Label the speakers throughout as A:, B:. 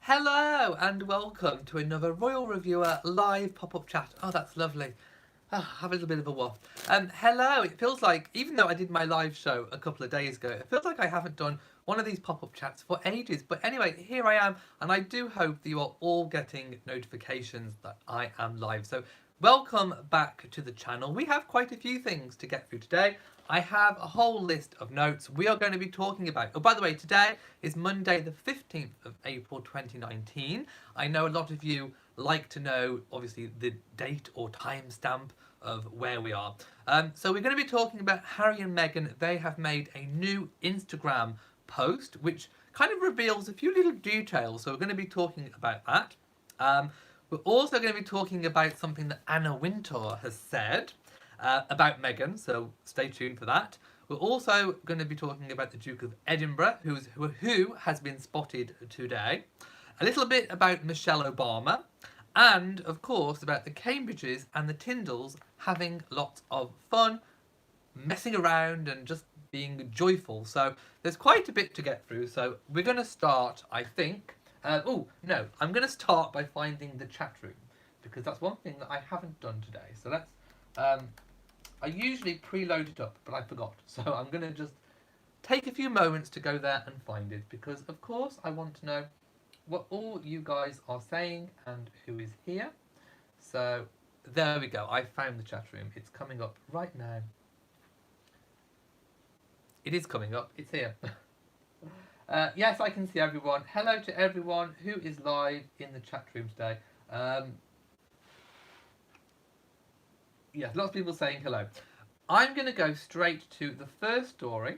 A: Hello and welcome to another Royal Reviewer live pop-up chat. Oh, that's lovely. Have a little bit of a waft. Hello, it feels like, even though I did my live show a couple of days ago, it feels like I haven't done one of these pop-up chats for ages. But anyway, here I am, and I do hope that you are all getting notifications that I am live. So welcome back to the channel. We have quite a few things to get through today. I have a whole list of notes we are going to be talking about. Oh, by the way, today is Monday the 15th of April 2019. I know a lot of you like to know, obviously, the date or timestamp of where we are. So we're going to be talking about Harry and Meghan. They have made a new Instagram post, which kind of reveals a few little details. So we're going to be talking about that. We're also going to be talking about something that Anna Wintour has said about Meghan, so stay tuned for that. We're also going to be talking about the Duke of Edinburgh, who has been spotted today. A little bit about Michelle Obama, and of course about the Cambridges and the Tindalls having lots of fun, messing around and just being joyful. So there's quite a bit to get through. So we're going to start, I think. I'm going to start by finding the chat room, because that's one thing that I haven't done today. So let's. I usually preload it up, but I forgot. So I'm going to just take a few moments to go there and find it, because of course I want to know what all you guys are saying and who is here. So there we go. I found the chat room. It's coming up right now. It is coming up. It's here. Yes, I can see everyone. Hello to everyone who is live in the chat room today. Yes, lots of people saying hello. I'm going to go straight to the first story,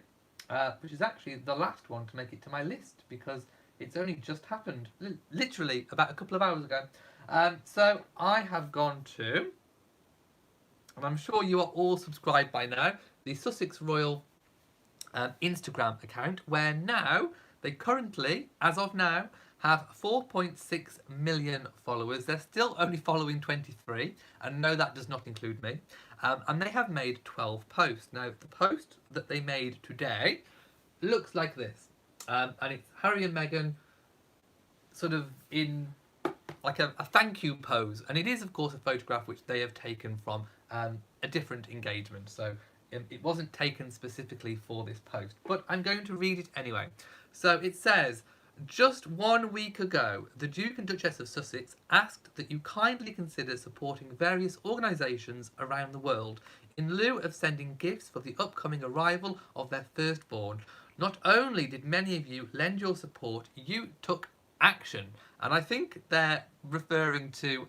A: which is actually the last one to make it to my list, because it's only just happened, literally about a couple of hours ago. So I have gone to, and I'm sure you are all subscribed by now, the Sussex Royal Instagram account, where now they currently, as of now, have 4.6 million followers. They're still only following 23, and no, that does not include me. And they have made 12 posts. Now, the post that they made today looks like this. And it's Harry and Meghan sort of in like a thank you pose. And it is, of course, a photograph which they have taken from a different engagement. So it wasn't taken specifically for this post. But I'm going to read it anyway. So it says, just 1 week ago, the Duke and Duchess of Sussex asked that you kindly consider supporting various organisations around the world in lieu of sending gifts for the upcoming arrival of their firstborn. Not only did many of you lend your support, you took action. And I think they're referring to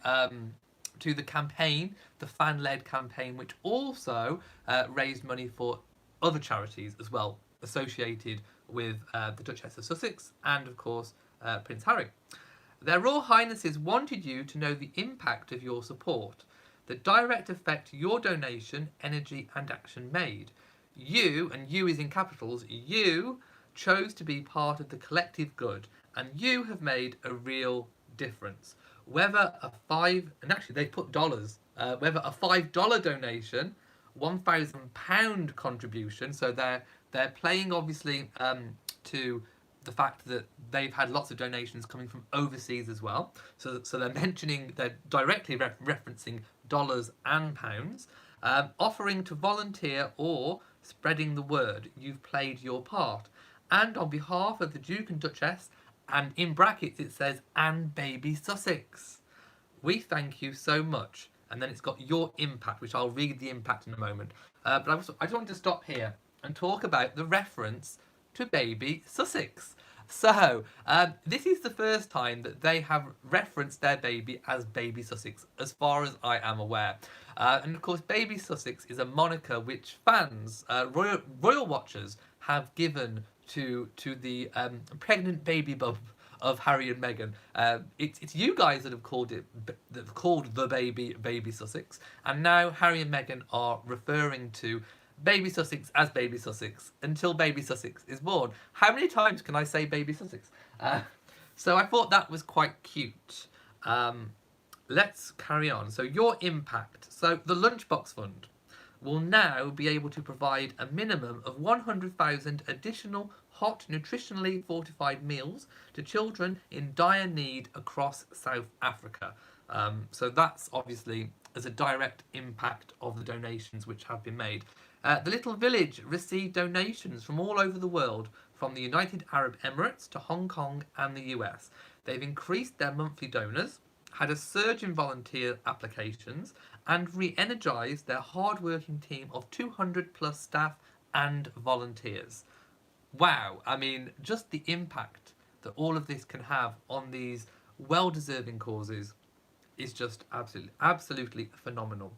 A: the campaign, the fan-led campaign, which also raised money for other charities as well, associated with the Duchess of Sussex and, of course, Prince Harry. Their Royal Highnesses wanted you to know the impact of your support, the direct effect your donation, energy and action made. You, and you is in capitals, you chose to be part of the collective good, and you have made a real difference. Whether a and actually they put dollars, whether a $5 donation, £1,000 contribution, so they're playing obviously to the fact that they've had lots of donations coming from overseas as well. So they're directly referencing dollars and pounds. Offering to volunteer or spreading the word, you've played your part. And on behalf of the Duke and Duchess, and in brackets it says, and baby Sussex, we thank you so much. And then it's got your impact, which I'll read the impact in a moment. But I just wanted to stop here and talk about the reference to baby Sussex. So, this is the first time that they have referenced their baby as baby Sussex, as far as I am aware. And of course, baby Sussex is a moniker which fans, royal watchers, have given to the pregnant baby bump of Harry and Meghan. It's you guys that have called the baby Sussex, and now Harry and Meghan are referring to baby Sussex as baby Sussex until baby Sussex is born. How many times can I say baby Sussex? So I thought that was quite cute. Let's carry on. So your impact. So the Lunchbox Fund will now be able to provide a minimum of 100,000 additional hot, nutritionally fortified meals to children in dire need across South Africa. So that's obviously as a direct impact of the donations which have been made. The little village received donations from all over the world, from the United Arab Emirates to Hong Kong and the US. They've increased their monthly donors, had a surge in volunteer applications, and re-energised their hard-working team of 200 plus staff and volunteers. Wow, I mean, just the impact that all of this can have on these well-deserving causes is just absolutely phenomenal.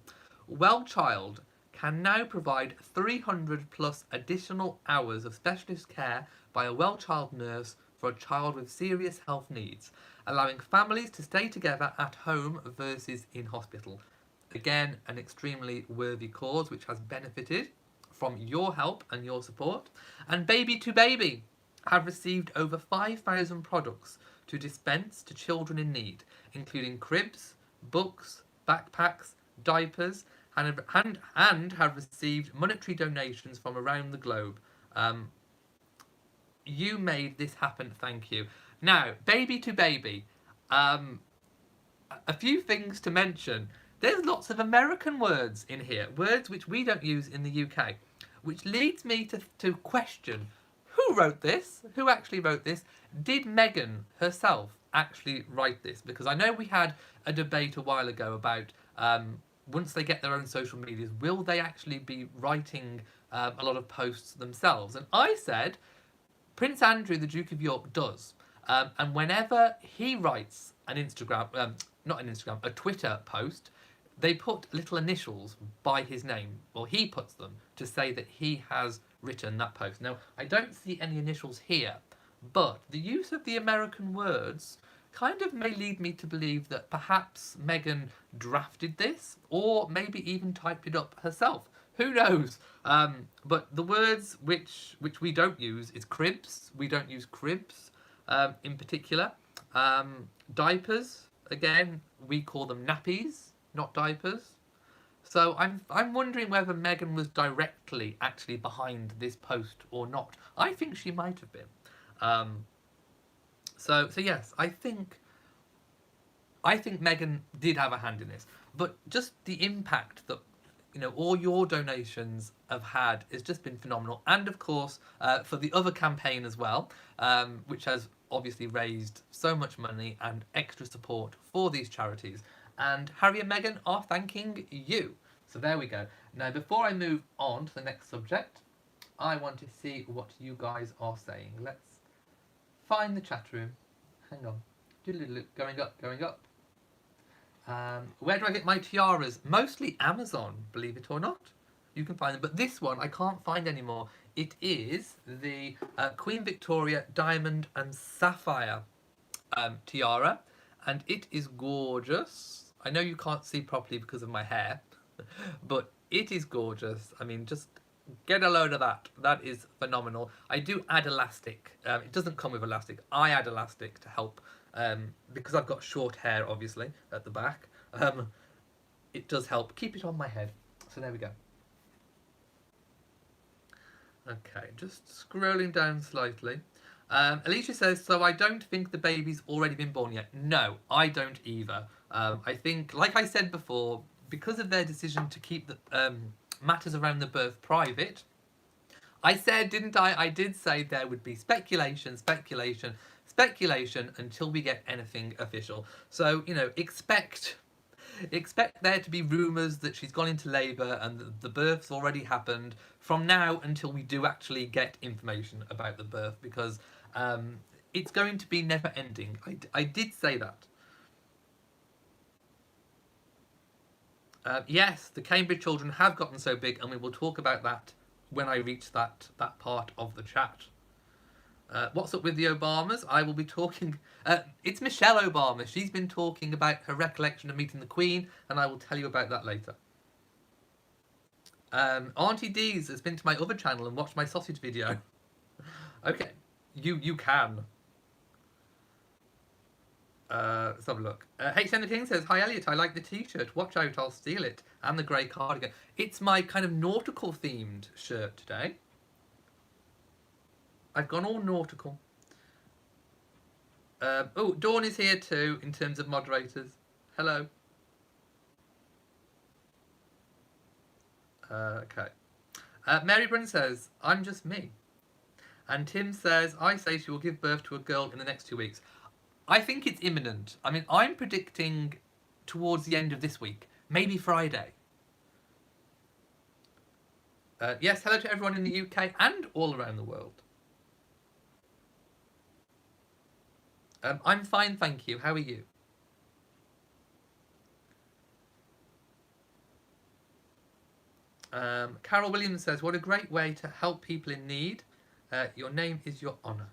A: Wellchild can now provide 300 plus additional hours of specialist care by a Wellchild nurse for a child with serious health needs, allowing families to stay together at home versus in hospital. Again, an extremely worthy cause which has benefited from your help and your support. And Baby to Baby have received over 5,000 products to dispense to children in need, including cribs, books, backpacks, diapers, and have received monetary donations from around the globe. You made this happen, thank you. Now, Baby to Baby, a few things to mention. There's lots of American words in here, words which we don't use in the UK, which leads me to question, who wrote this? Who actually wrote this? Did Meghan herself actually write this? Because I know we had a debate a while ago about once they get their own social medias, will they actually be writing a lot of posts themselves? And I said, Prince Andrew, the Duke of York, does. And whenever he writes an Instagram, a Twitter post, they put little initials by his name, or he puts them, to say that he has written that post. Now, I don't see any initials here, but the use of the American words kind of may lead me to believe that perhaps Meghan drafted this, or maybe even typed it up herself. Who knows? But the words which we don't use is cribs. We don't use cribs in particular. Diapers, again, we call them nappies, not diapers. So I'm wondering whether Meghan was directly actually behind this post or not. I think she might have been. So yes, I think Meghan did have a hand in this. But just the impact that all your donations have had has just been phenomenal. And of course, for the other campaign as well, which has obviously raised so much money and extra support for these charities. And Harry and Meghan are thanking you. So there we go. Now, before I move on to the next subject, I want to see what you guys are saying. Let's find the chat room. Hang on. Going up. Where do I get my tiaras? Mostly Amazon, believe it or not. You can find them. But this one I can't find anymore. It is the Queen Victoria Diamond and Sapphire tiara. And it is gorgeous. I know you can't see properly because of my hair. But it is gorgeous. I mean, just get a load of that. That is phenomenal. I do add elastic. It doesn't come with elastic. I add elastic to help. Because I've got short hair, obviously, at the back. It does help keep it on my head. So there we go. Okay, just scrolling down slightly. Alicia says, so I don't think the baby's already been born yet. No, I don't either. I think, like I said before, because of their decision to keep the matters around the birth private, I said, didn't I? I did say there would be speculation until we get anything official. So, expect there to be rumours that she's gone into labour and the birth's already happened from now until we do actually get information about the birth, because it's going to be never ending. I did say that. Yes, the Cambridge children have gotten so big, and we will talk about that when I reach that part of the chat. What's up with the Obamas? I will be talking... it's Michelle Obama. She's been talking about her recollection of meeting the Queen, and I will tell you about that later. Auntie Dee's has been to my other channel and watched my sausage video. Okay, you can. Let's have a look. H. King says, hi Elliot, I like the t-shirt. Watch out, I'll steal it. And the grey cardigan. It's my kind of nautical themed shirt today. I've gone all nautical. Oh, Dawn is here too, in terms of moderators. Hello. Okay. Mary Brun says, I'm just me. And Tim says, I say she will give birth to a girl in the next 2 weeks. I think it's imminent. I mean, I'm predicting towards the end of this week. Maybe Friday. Yes, hello to everyone in the UK and all around the world. I'm fine, thank you. How are you? Carol Williams says, what a great way to help people in need. Your name is your honour.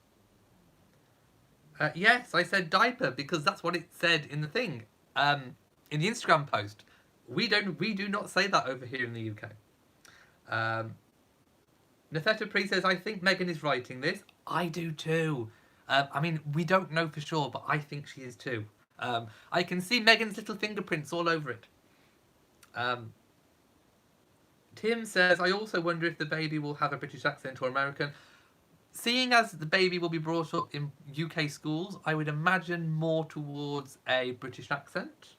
A: Yes, I said diaper because that's what it said in the thing. In the Instagram post. We do not say that over here in the UK. Nefeta Pri says, I think Meghan is writing this. I do too. I mean, we don't know for sure, but I think she is too. I can see Meghan's little fingerprints all over it. Tim says, I also wonder if the baby will have a British accent or American. Seeing as the baby will be brought up in UK schools, I would imagine more towards a British accent.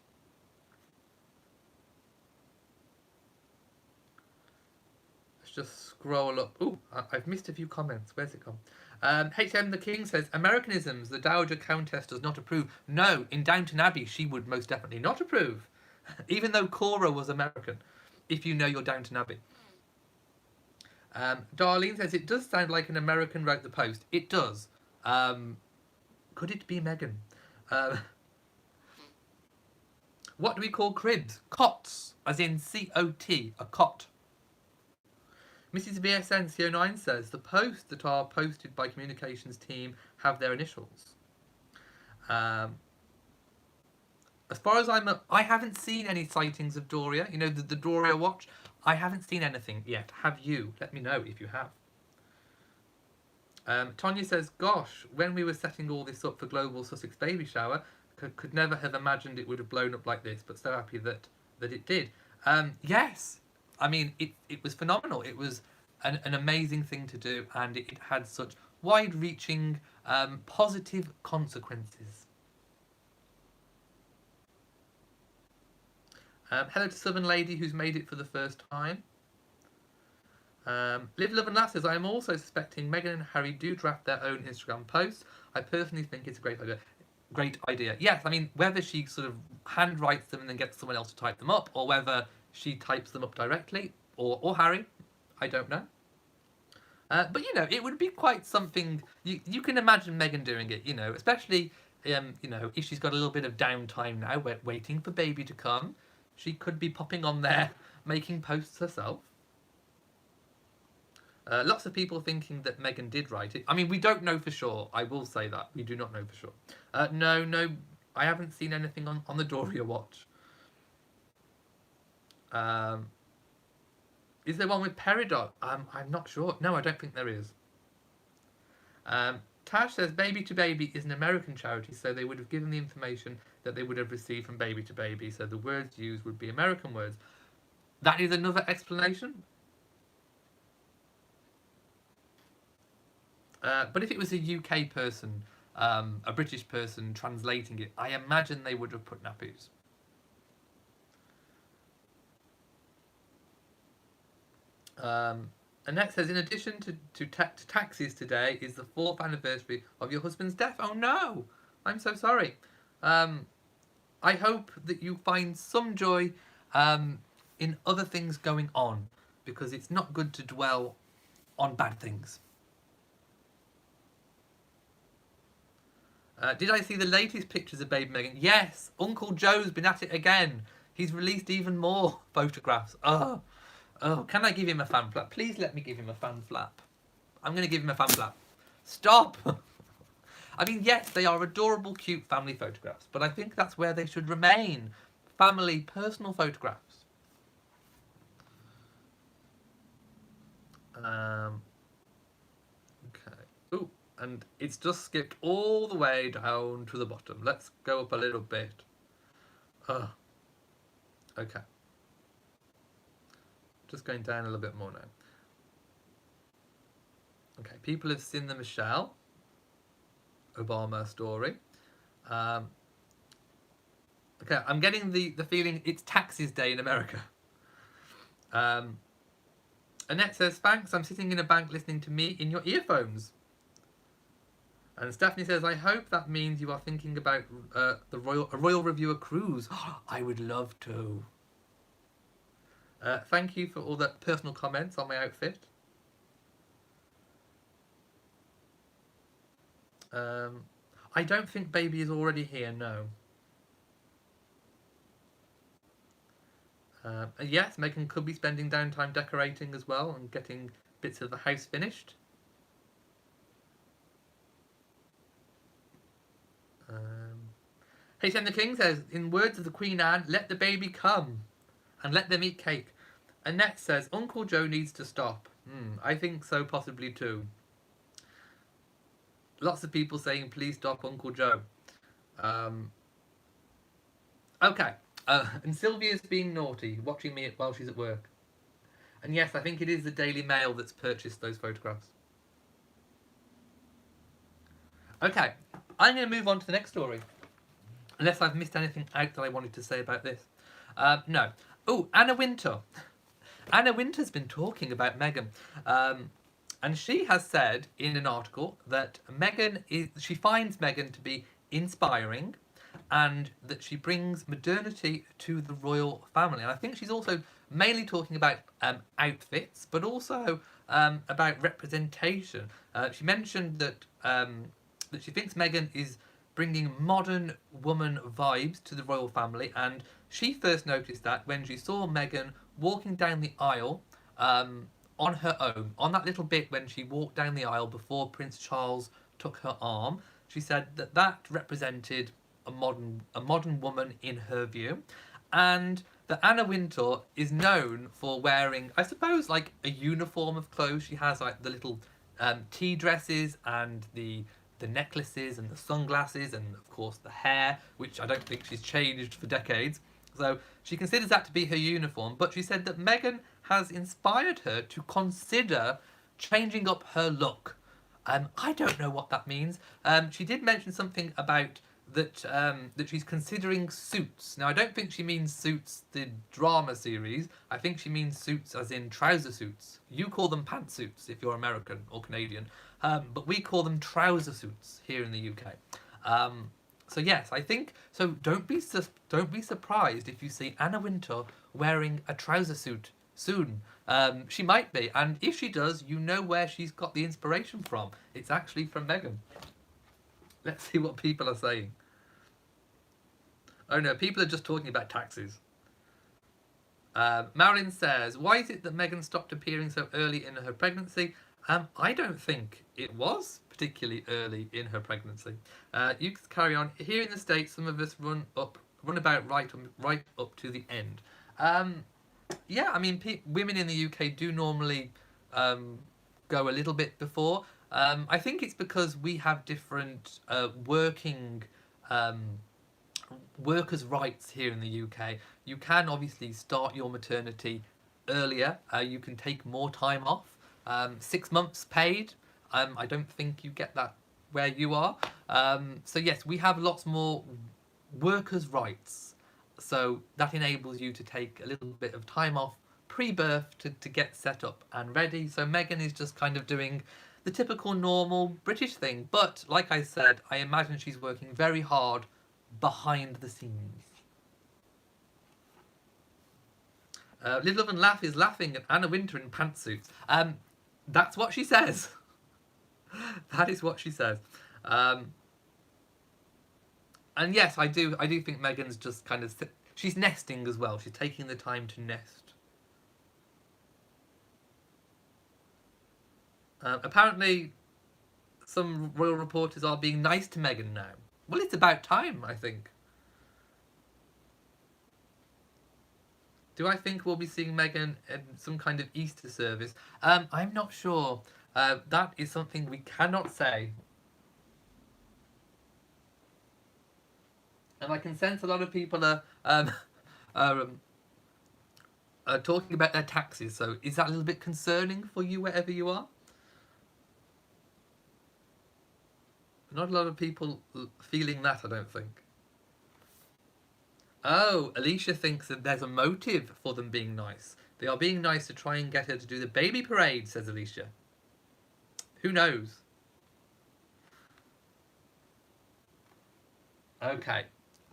A: Let's just scroll up. Oh, I've missed a few comments. Where's it gone? HM the King says, Americanisms, the Dowager Countess does not approve. No, in Downton Abbey, she would most definitely not approve. Even though Cora was American, if you know your Downton Abbey. Darlene says, it does sound like an American wrote the post. It does. Could it be Meghan? What do we call cribs? Cots, as in C-O-T, a cot. Mrs. BSN CO9 says, the posts that are posted by communications team have their initials. As far as I haven't seen any sightings of Doria. You know, the Doria watch. I haven't seen anything yet. Have you? Let me know if you have. Tonya says, gosh, when we were setting all this up for Global Sussex Baby Shower, could never have imagined it would have blown up like this, but so happy that it did. Yes. I mean, it was phenomenal. It was an amazing thing to do, and it had such wide-reaching, positive consequences. Hello to Southern Lady who's made it for the first time. Live, Love and Laugh says, I am also suspecting Meghan and Harry do draft their own Instagram posts. I personally think it's a great idea. Great idea. Yes, I mean, whether she sort of handwrites them and then gets someone else to type them up, or whether she types them up directly, or Harry, I don't know. But, you know, it would be quite something. You can imagine Meghan doing it, you know, especially, you know, if she's got a little bit of downtime now, waiting for baby to come. She could be popping on there, making posts herself. Lots of people thinking that Meghan did write it. I mean, we don't know for sure. I will say that. We do not know for sure. No, I haven't seen anything on the Doria watch. Is there one with Peridot? I'm not sure. No, I don't think there is. Tash says, Baby to Baby is an American charity, so they would have given the information that they would have received from Baby to Baby, so the words used would be American words. That is another explanation. But if it was a UK person, a British person translating it, I imagine they would have put nappies. Annette says, in addition to taxes today is the 4th anniversary of your husband's death. Oh no! I'm so sorry. I hope that you find some joy in other things going on, because it's not good to dwell on bad things. Did I see the latest pictures of baby Meghan? Yes! Uncle Joe's been at it again. He's released even more photographs. Oh, can I give him a fan flap? Please let me give him a fan flap. I'm going to give him a fan flap. Stop! I mean, yes, they are adorable, cute family photographs, but I think that's where they should remain. Family, personal photographs. Okay. Ooh, and it's just skipped all the way down to the bottom. Let's go up a little bit. Okay. Just going down a little bit more now. Okay, people have seen the Michelle Obama story. Um, okay, I'm getting the feeling it's taxes day in America. Annette says, thanks, I'm sitting in a bank listening to me in your earphones. And Stephanie says, I hope that means you are thinking about a Royal Reviewer cruise. I would love to. Thank you for all the personal comments on my outfit. I don't think baby is already here, no. Yes, Meghan could be spending downtime decorating as well and getting bits of the house finished. HM the King says, in words of the Queen Anne, let the baby come and let them eat cake. Annette says, Uncle Joe needs to stop. I think so, possibly too. Lots of people saying, please stop Uncle Joe. Okay. And Sylvia's being naughty, watching me while she's at work. And yes, I think it is the Daily Mail that's purchased those photographs. Okay, I'm going to move on to the next story. Unless I've missed anything out that I wanted to say about this. No. Oh, Anna Wintour. Anna Wintour's been talking about Meghan. And she has said in an article that she finds Meghan to be inspiring and that she brings modernity to the royal family. And I think she's also mainly talking about outfits, but also about representation. She mentioned that she thinks Meghan is bringing modern woman vibes to the royal family, and she first noticed that when she saw Meghan walking down the aisle on her own, on that little bit when she walked down the aisle before Prince Charles took her arm. She said that that represented a modern woman in her view, and that Anna Wintour is known for wearing, I suppose, like a uniform of clothes. She has like the little tea dresses and the necklaces and the sunglasses and of course the hair, which I don't think she's changed for decades. So she considers that to be her uniform, but she said that Meghan has inspired her to consider changing up her look. I don't know what that means. She did mention something about that she's considering Suits. Now, I don't think she means Suits, the drama series. I think she means Suits as in trouser suits. You call them pantsuits if you're American or Canadian, but we call them trouser suits here in the UK. So yes, I think so. Don't be surprised if you see Anna Wintour wearing a trouser suit soon. She might be, and if she does, you know where she's got the inspiration from. It's actually from Meghan. Let's see what people are saying. Oh no, people are just talking about taxes. Marilyn says, why is it that Meghan stopped appearing so early in her pregnancy? I don't think it was particularly early in her pregnancy. You can carry on. Here in the States, some of us run about right up to the end. Yeah, I mean, women in the UK do normally go a little bit before. I think it's because we have different workers' rights here in the UK. You can obviously start your maternity earlier. You can take more time off. 6 months paid. I don't think you get that where you are. So yes, we have lots more workers' rights. So that enables you to take a little bit of time off pre-birth to get set up and ready. So Meghan is just kind of doing the typical normal British thing. But like I said, I imagine she's working very hard behind the scenes. Live, Love and Laugh is laughing at Anna Wintour in pantsuits. That's what she says. That is what she says. And yes, I do think Meghan's just kind of... She's nesting as well. She's taking the time to nest. Apparently, some royal reporters are being nice to Meghan now. Well, it's about time, I think. Do I think we'll be seeing Meghan in some kind of Easter service? I'm not sure. That is something we cannot say. And I can sense a lot of people are talking about their taxes. So is that a little bit concerning for you wherever you are? Not a lot of people feeling that, I don't think. Oh, Alicia thinks that there's a motive for them being nice. They are being nice to try and get her to do the baby parade, says Alicia. Who knows? Okay.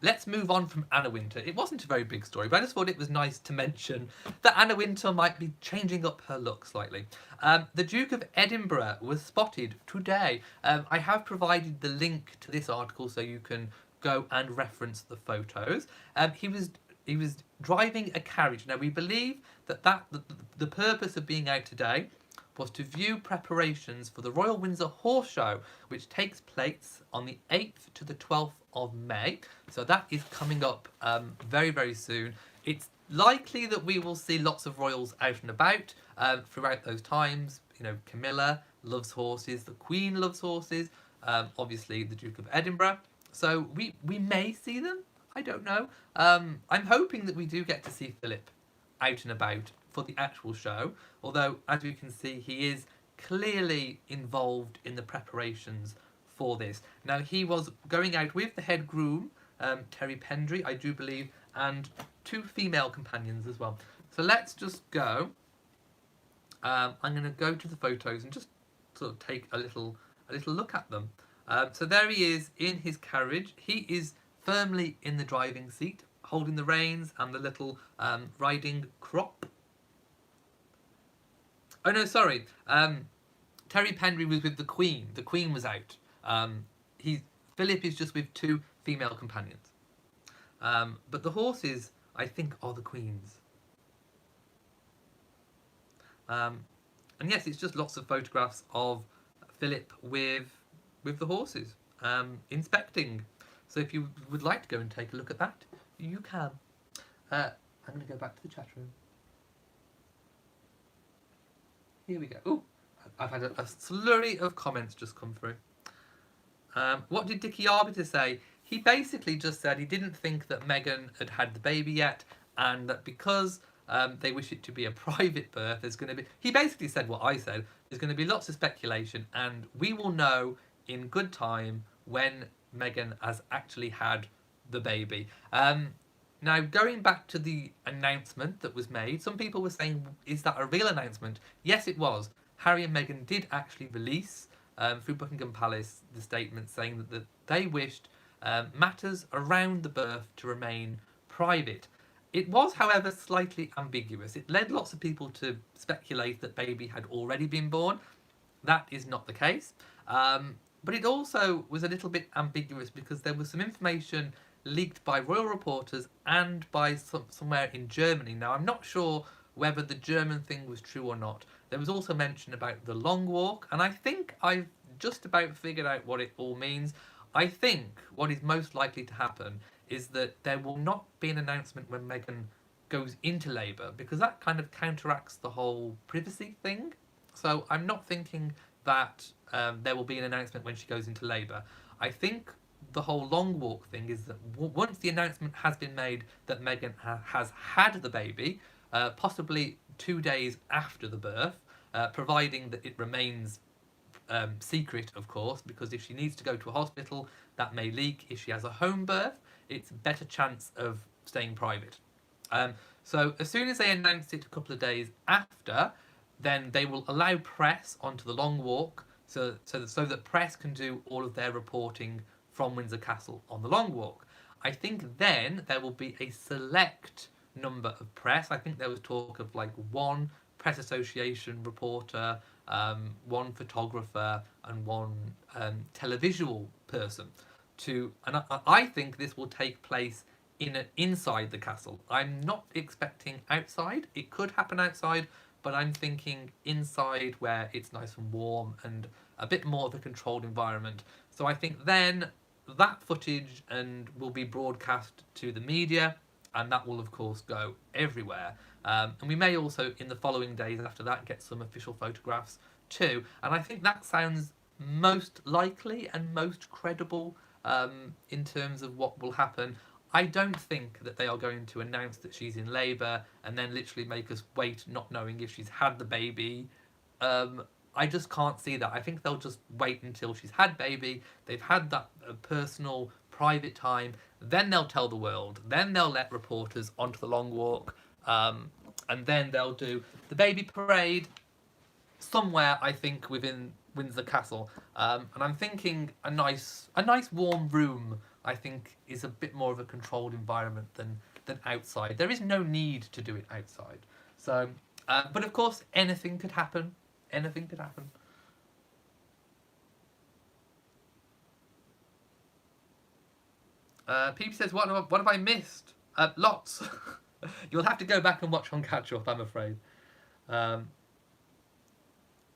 A: Let's move on from Anna Wintour. It wasn't a very big story, but I just thought it was nice to mention that Anna Wintour might be changing up her look slightly. The Duke of Edinburgh was spotted today. I have provided the link to this article so you can go and reference the photos. He was driving a carriage. Now we believe that the purpose of being out today was to view preparations for the Royal Windsor Horse Show, which takes place on the 8th to the 12th of May. So that is coming up very, very soon. It's likely that we will see lots of royals out and about throughout those times. You know, Camilla loves horses, the Queen loves horses, obviously the Duke of Edinburgh. So we may see them. I don't know. I'm hoping that we do get to see Philip out and about for the actual show, although as you can see he is clearly involved in the preparations for this. Now he was going out with the head groom, Terry Pendry, I do believe, and 2 female companions as well. So let's just go. I'm going to go to the photos and just sort of take a little look at them. So there he is in his carriage. He is firmly in the driving seat, holding the reins and the little riding crop. Oh no, sorry. Terry Pendry was with the Queen. The Queen was out. Philip is just with 2 female companions. But the horses, I think, are the Queen's. And yes, it's just lots of photographs of Philip with the horses inspecting. So if you would like to go and take a look at that, you can. I'm going to go back to the chat room. Here we go. Oh, I've had a slurry of comments just come through. What did Dickie Arbiter say? He basically just said he didn't think that Meghan had the baby yet, and that because they wish it to be a private birth, there's going to be... He basically said what I said. There's going to be lots of speculation, and we will know in good time when Meghan has actually had the baby. Now, going back to the announcement that was made, some people were saying, is that a real announcement? Yes, it was. Harry and Meghan did actually release, through Buckingham Palace, the statement saying that they wished matters around the birth to remain private. It was, however, slightly ambiguous. It led lots of people to speculate that baby had already been born. That is not the case. But it also was a little bit ambiguous because there was some information leaked by royal reporters and by somewhere in Germany. Now, I'm not sure whether the German thing was true or not. There was also mention about the long walk, and I think I've just about figured out what it all means. I think what is most likely to happen is that there will not be an announcement when Meghan goes into labour, because that kind of counteracts the whole privacy thing. So I'm not thinking that there will be an announcement when she goes into labour. I think the whole long walk thing is that once the announcement has been made that Meghan has had the baby, possibly 2 days after the birth, providing that it remains secret, of course, because if she needs to go to a hospital, that may leak. If she has a home birth, it's a better chance of staying private. So as soon as they announce it a couple of days after, then they will allow press onto the long walk so that press can do all of their reporting from Windsor Castle on the long walk. I think then there will be a select number of press. I think there was talk of like 1 press association reporter, 1 photographer, and 1 televisual person. And I think this will take place inside the castle. I'm not expecting outside. It could happen outside, but I'm thinking inside where it's nice and warm and a bit more of a controlled environment. So I think then that footage will be broadcast to the media, and that will of course go everywhere. And we may also in the following days after that get some official photographs too. And I think that sounds most likely and most credible in terms of what will happen. I don't think that they are going to announce that she's in labour and then literally make us wait not knowing if she's had the baby. I just can't see that. I think they'll just wait until she's had baby, they've had that personal, private time, then they'll tell the world, then they'll let reporters onto the long walk, and then they'll do the baby parade somewhere, I think, within Windsor Castle. And I'm thinking a nice warm room, I think, is a bit more of a controlled environment than outside. There is no need to do it outside. So, but of course, anything could happen. Anything could happen. Peep says, what have I missed? Lots. You'll have to go back and watch on catch up, I'm afraid.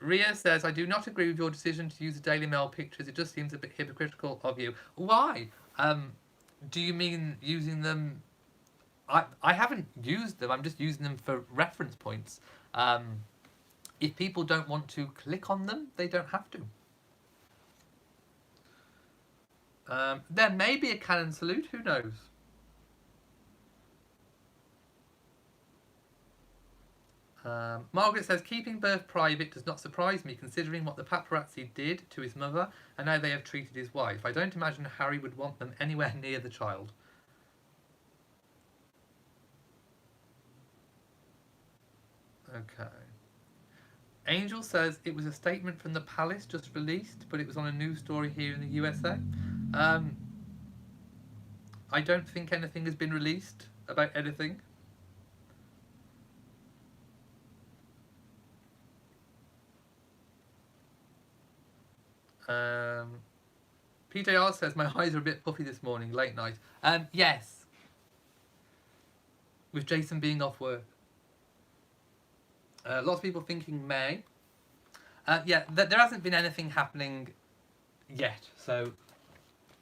A: Ria says, I do not agree with your decision to use the Daily Mail pictures. It just seems a bit hypocritical of you. Why? Do you mean using them? I haven't used them. I'm just using them for reference points. If people don't want to click on them, they don't have to. There may be a cannon salute. Who knows? Margaret says, keeping birth private does not surprise me, considering what the paparazzi did to his mother and how they have treated his wife. I don't imagine Harry would want them anywhere near the child. Okay. Angel says, it was a statement from the palace just released, but it was on a news story here in the USA. I don't think anything has been released about anything. PJR says, my eyes are a bit puffy this morning, late night. Yes. With Jason being off work. Lots of people thinking May. Yeah, there hasn't been anything happening yet, so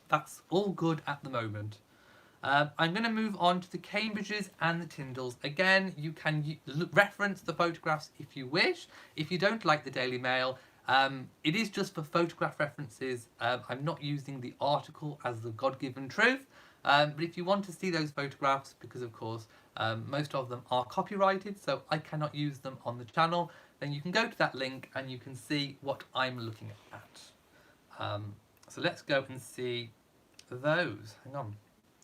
A: that's all good at the moment. I'm going to move on to the Cambridges and the Tindalls. Again, you can reference the photographs if you wish. If you don't like the Daily Mail, it is just for photograph references. I'm not using the article as the God-given truth. But if you want to see those photographs, because of course most of them are copyrighted, so I cannot use them on the channel, then you can go to that link and you can see what I'm looking at. So let's go and see those. Hang on,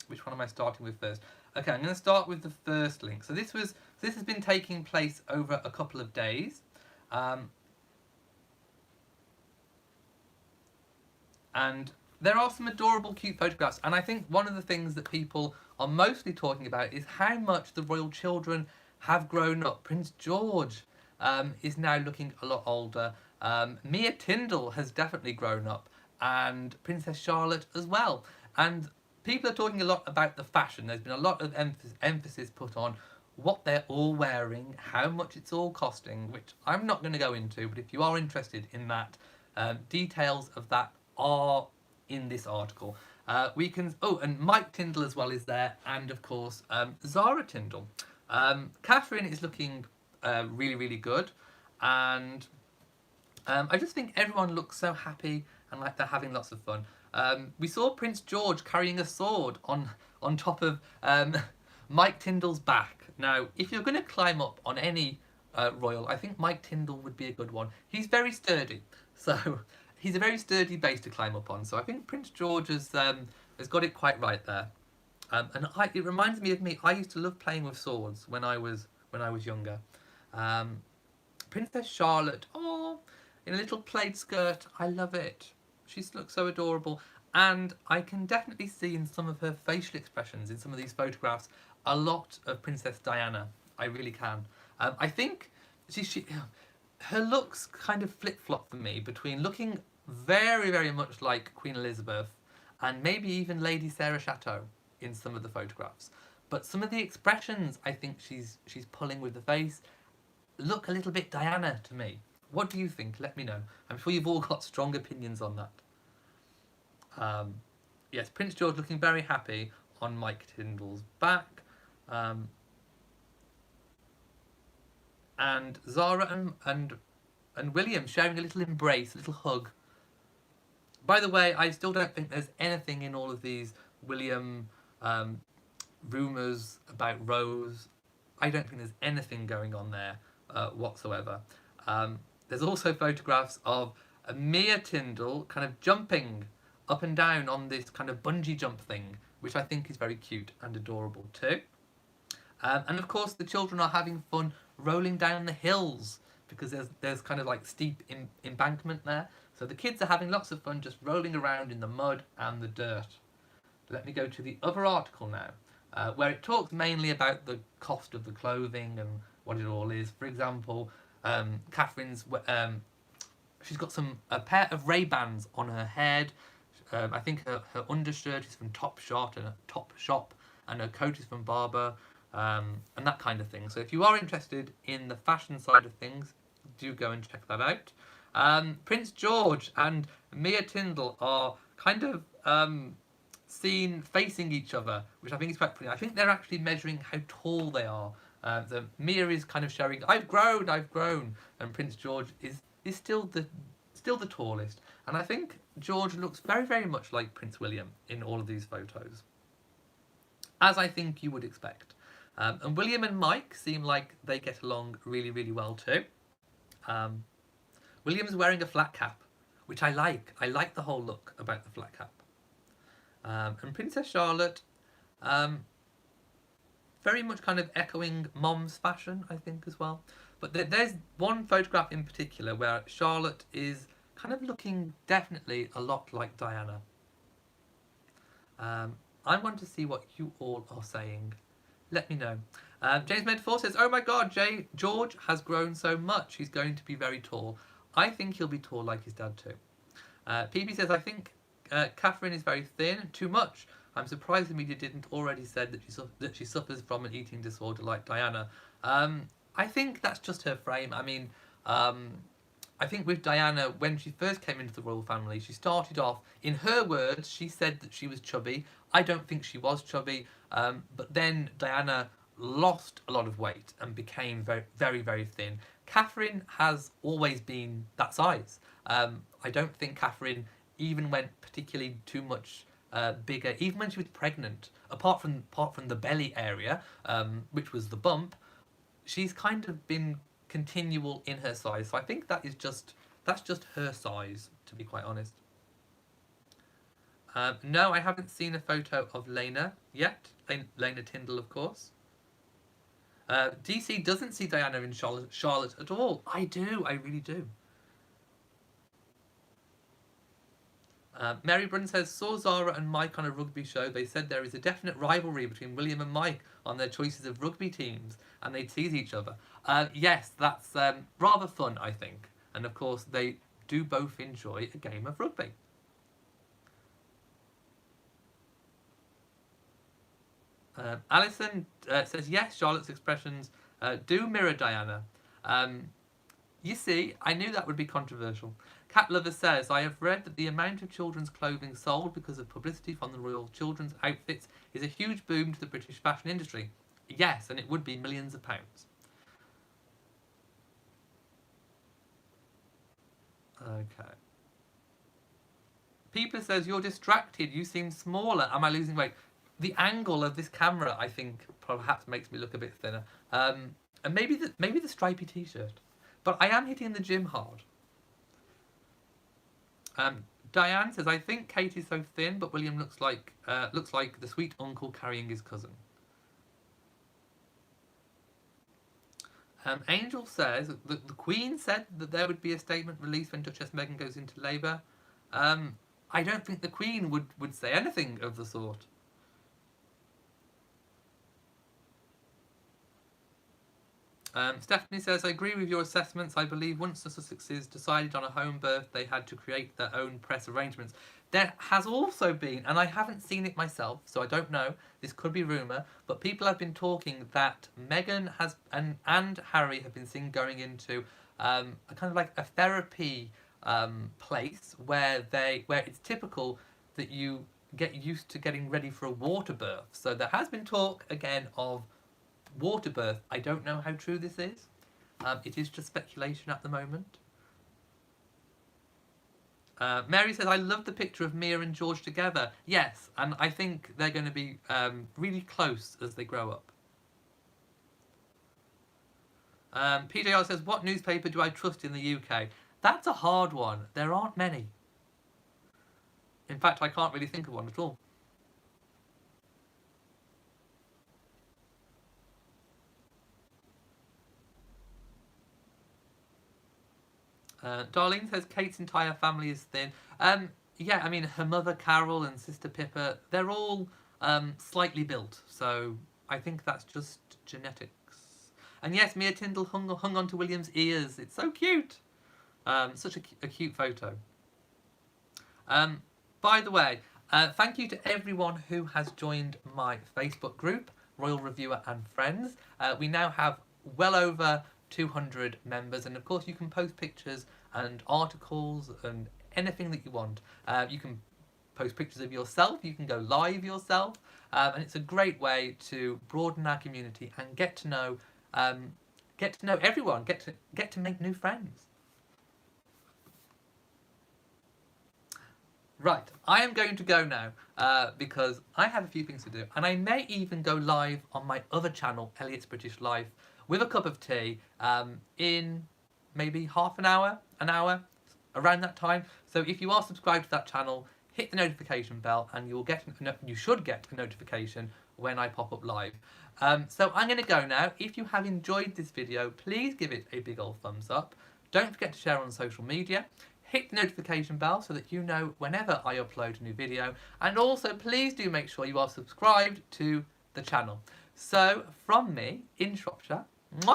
A: which one am I starting with first? Okay, I'm going to start with the first link. So this has been taking place over a couple of days. And there are some adorable, cute photographs. And I think one of the things that people are mostly talking about is how much the royal children have grown up. Prince George is now looking a lot older. Mia Tindall has definitely grown up. And Princess Charlotte as well. And people are talking a lot about the fashion. There's been a lot of emphasis put on what they're all wearing, how much it's all costing, which I'm not going to go into. But if you are interested in that, details of that are in this article. And Mike Tindall as well is there, and of course Zara Tindall. Catherine is looking really, really good, and I just think everyone looks so happy and like they're having lots of fun. We saw Prince George carrying a sword on top of Mike Tindall's back. Now, if you're going to climb up on any royal, I think Mike Tindall would be a good one. He's very sturdy, so he's a very sturdy base to climb up on. So I think Prince George has got it quite right there. And it reminds me of me. I used to love playing with swords when I was younger. Princess Charlotte, oh, in a little plaid skirt. I love it. She looks so adorable. And I can definitely see in some of her facial expressions, in some of these photographs, a lot of Princess Diana. I really can. I think her looks kind of flip-flop for me between looking very, very much like Queen Elizabeth and maybe even Lady Sarah Chateau in some of the photographs. But some of the expressions I think she's pulling with the face look a little bit Diana to me. What do you think? Let me know. I'm sure you've all got strong opinions on that. Yes, Prince George looking very happy on Mike Tindall's back. And Zara and William sharing a little embrace, a little hug. By the way, I still don't think there's anything in all of these William rumours about Rose. I don't think there's anything going on there whatsoever. There's also photographs of Mia Tindall kind of jumping up and down on this kind of bungee jump thing, which I think is very cute and adorable too. And of course, the children are having fun rolling down the hills because there's kind of like steep embankment there. So the kids are having lots of fun just rolling around in the mud and the dirt. Let me go to the other article now, where it talks mainly about the cost of the clothing and what it all is. For example, Catherine's she's got a pair of Ray-Bans on her head. I think her undershirt is from Topshop and her coat is from Barbour, and that kind of thing. So if you are interested in the fashion side of things, do go and check that out. Prince George and Mia Tindall are kind of seen facing each other, which I think is quite funny. I think they're actually measuring how tall they are. The Mia is kind of showing, I've grown, and Prince George is still the tallest. And I think George looks very, very much like Prince William in all of these photos, as I think you would expect. And William and Mike seem like they get along really, really well too. William's wearing a flat cap, which I like. I like the whole look about the flat cap. And Princess Charlotte, very much kind of echoing Mom's fashion, I think, as well. But there's one photograph in particular where Charlotte is kind of looking definitely a lot like Diana. I want to see what you all are saying. Let me know. James Medford says, oh my god, George has grown so much. He's going to be very tall. I think he'll be tall like his dad too. PB says, I think Catherine is very thin, too much. I'm surprised the media didn't already said that she suffers from an eating disorder like Diana. I think that's just her frame. I mean, I think with Diana, when she first came into the royal family, she started off, in her words, she said that she was chubby. I don't think she was chubby, but then Diana lost a lot of weight and became very, very, very thin. Catherine has always been that size. I don't think Catherine even went particularly too much bigger, even when she was pregnant. Apart from the belly area, which was the bump, she's kind of been continual in her size. So I think that's just her size, to be quite honest. No, I haven't seen a photo of Lena yet. Lena Tindall, of course. DC doesn't see Diana in Charlotte at all. I do, I really do. Mary Brunn says, saw Zara and Mike on a rugby show. They said there is a definite rivalry between William and Mike on their choices of rugby teams, and they tease each other. Yes, that's rather fun, I think. And of course, they do both enjoy a game of rugby. Alison says, yes, Charlotte's expressions do mirror Diana. You see, I knew that would be controversial. Cat Lover says, I have read that the amount of children's clothing sold because of publicity from the royal children's outfits is a huge boom to the British fashion industry. Yes, and it would be millions of pounds. Okay. People says, you're distracted, you seem smaller. Am I losing weight? The angle of this camera, I think, perhaps makes me look a bit thinner. And maybe the stripy t-shirt. But I am hitting the gym hard. Diane says, I think Kate is so thin, but William looks like the sweet uncle carrying his cousin. Angel says that the Queen said that there would be a statement released when Duchess Meghan goes into labour. I don't think the Queen would say anything of the sort. Stephanie says, I agree with your assessments. I believe once the Sussexes decided on a home birth, they had to create their own press arrangements. There has also been, and I haven't seen it myself, so I don't know, this could be rumour, but people have been talking that Meghan has and Harry have been seen going into a kind of like a therapy place where it's typical that you get used to getting ready for a water birth. So there has been talk again of water birth. I don't know how true this is. It is just speculation at the moment. Mary says, I love the picture of Mia and George together. Yes, and I think they're going to be really close as they grow up. PJR says, what newspaper do I trust in the UK? That's a hard one. There aren't many. In fact, I can't really think of one at all. Darlene says Kate's entire family is thin. Yeah, I mean, her mother Carol and sister Pippa, they're all slightly built. So I think that's just genetics. And yes, Mia Tindall hung onto William's ears. It's so cute. Such a cute photo. By the way, thank you to everyone who has joined my Facebook group, Royal Reviewer and Friends. We now have well over 200 members, and of course you can post pictures and articles and anything that you want. You can post pictures of yourself, you can go live yourself, and it's a great way to broaden our community and get to know everyone, get to make new friends. Right, I am going to go now because I have a few things to do, and I may even go live on my other channel, Elliot's British Life, with a cup of tea in maybe half an hour, around that time. So if you are subscribed to that channel, hit the notification bell, and you should get a notification when I pop up live. So I'm going to go now. If you have enjoyed this video, please give it a big old thumbs up. Don't forget to share on social media. Hit the notification bell so that you know whenever I upload a new video. And also, please do make sure you are subscribed to the channel. So, from me, in Shropshire,